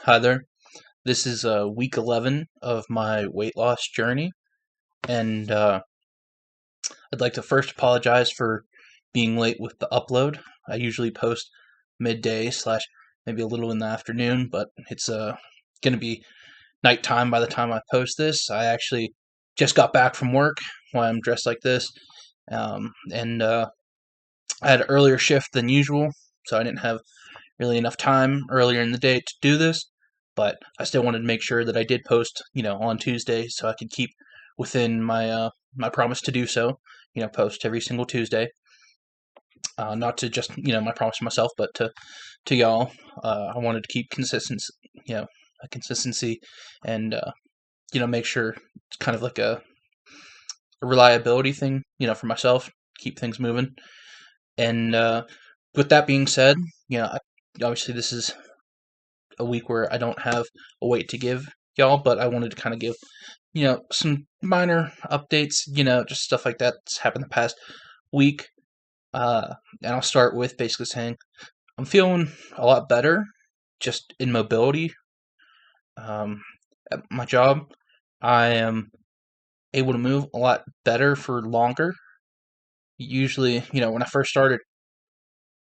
Hi there. This is week 11 of my weight loss journey, and I'd like to first apologize for being late with the upload. I usually post midday slash maybe a little in the afternoon, but it's going to be nighttime by the time I post this. I actually just got back from work while I'm dressed like this, and I had an earlier shift than usual, so I didn't have really enough time earlier in the day to do this, but I still wanted to make sure that I did post, on Tuesday, so I could keep within my promise to do so. Post every single Tuesday. Not to just my promise to myself, but to y'all. I wanted to keep consistency, a consistency, and make sure it's kind of like a reliability thing, for myself, keep things moving. And with that being said, obviously this is a week where I don't have a weight to give y'all, but I wanted to kind of give, some minor updates, just stuff like that that's happened the past week. And I'll start with basically saying I'm feeling a lot better just in mobility. At my job, I am able to move a lot better for longer. Usually, when I first started,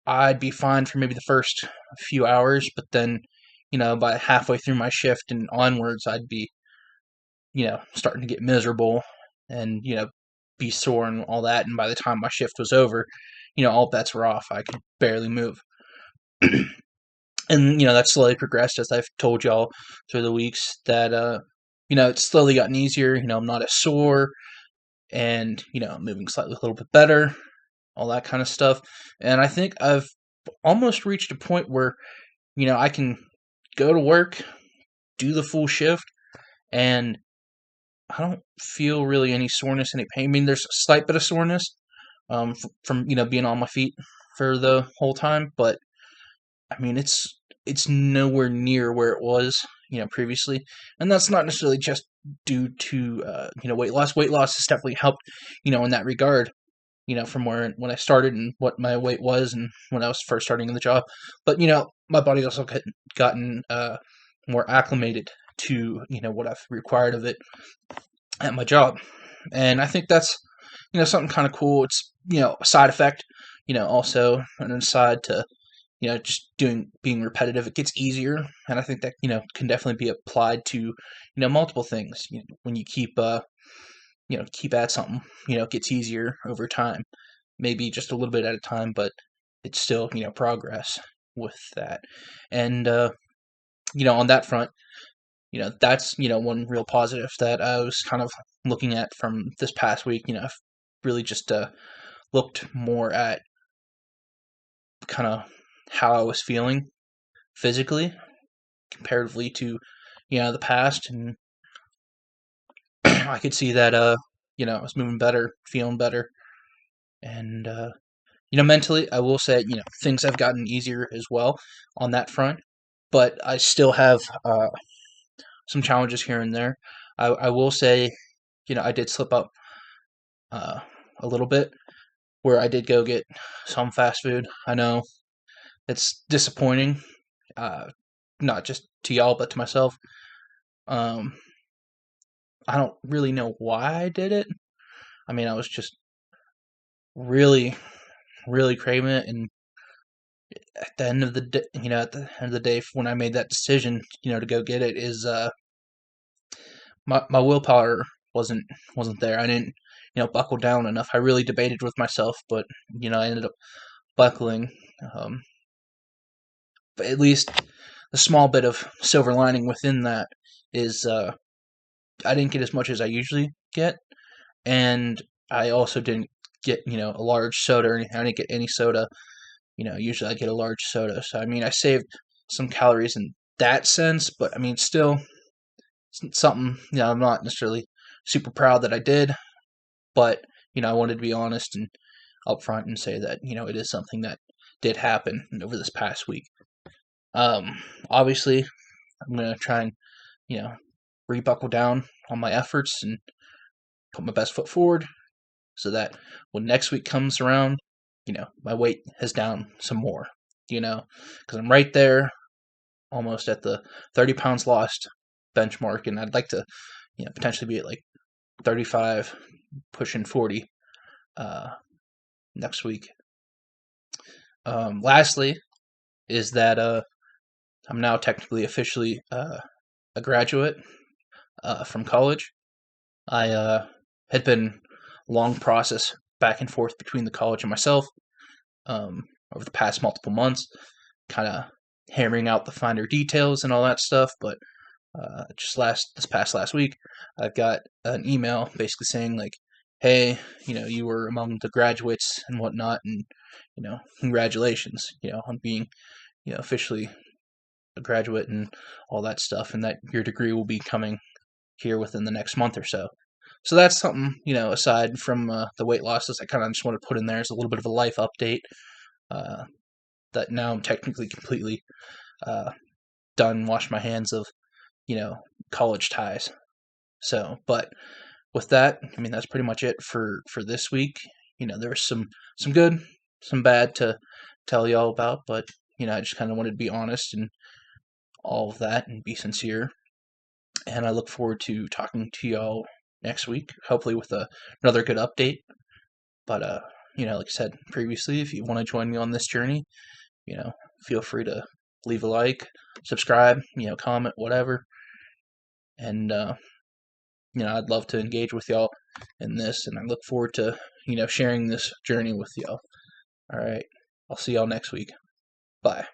I'd be fine for maybe the first few hours, but then, by halfway through my shift and onwards, I'd be, starting to get miserable and, be sore and all that. And by the time my shift was over, all bets were off. I could barely move. And, that slowly progressed as I've told y'all through the weeks that, it's slowly gotten easier. I'm not as sore and, I'm moving slightly a little bit better, all that kind of stuff. And I think I've almost reached a point where, I can go to work, do the full shift, and I don't feel really any soreness, any pain. I mean, there's a slight bit of soreness from being on my feet for the whole time, but I mean, it's nowhere near where it was, previously, and that's not necessarily just due to weight loss. Weight loss has definitely helped, in that regard. From where when I started and what my weight was and when I was first starting in the job. But my body's also gotten more acclimated to what I've required of it at my job, and I think that's something kind of cool. It's a side effect, also an aside to just being repetitive. It gets easier, and I think that can definitely be applied to multiple things. When you keep at something, it gets easier over time. Maybe just a little bit at a time, but it's still, progress with that. And, on that front, that's, one real positive that I was kind of looking at from this past week. I've really just looked more at kind of how I was feeling physically comparatively to, the past. And I could see that, I was moving better, feeling better. And, mentally, I will say, things have gotten easier as well on that front, but I still have some challenges here and there. I will say, I did slip up uh, a little bit where I did go get some fast food. I know it's disappointing, uh, not just to y'all, but to myself. Um, I don't really know why I did it. I mean, I was just really, really craving it, and at the end of the day, at the end of the day, when I made that decision, to go get it, is my willpower wasn't there. I didn't, buckle down enough. I really debated with myself, but I ended up buckling. Um, but at least the small bit of silver lining within that is I didn't get as much as I usually get, and I also didn't get a large soda or anything. I didn't get any soda. Usually I get a large soda. So I mean, I saved some calories in that sense, but I mean, still something. I'm not necessarily super proud that I did, but I wanted to be honest and upfront and say that it is something that did happen over this past week. Obviously, I'm gonna try and you know rebuckle down on my efforts and put my best foot forward, so that when next week comes around, my weight is down some more. Because I'm right there. almost at the 30 pounds lost benchmark, and I'd like to, potentially be at like 35, pushing 40 next week. Lastly, is that I'm now technically officially a graduate from college. I had been a long process back and forth between the college and myself over the past multiple months, kind of hammering out the finer details and all that stuff. But just this past last week, I got an email basically saying like, "Hey, you were among the graduates and whatnot, and congratulations, on being, officially a graduate and all that stuff, and that your degree will be coming here within the next month or so." So that's something, aside from the weight losses, I kind of just want to put in there as a little bit of a life update. Uh, that now I'm technically completely uh, done, washed my hands of, college ties. So, but with that, I mean, that's pretty much it for this week. There was some good, some bad to tell y'all about, but I just kind of wanted to be honest and all of that and be sincere. And I look forward to talking to y'all next week, hopefully with another good update. But like I said previously, if you want to join me on this journey, feel free to leave a like, subscribe, comment, whatever. And I'd love to engage with y'all in this, and I look forward to sharing this journey with y'all. All right, I'll see y'all next week. Bye.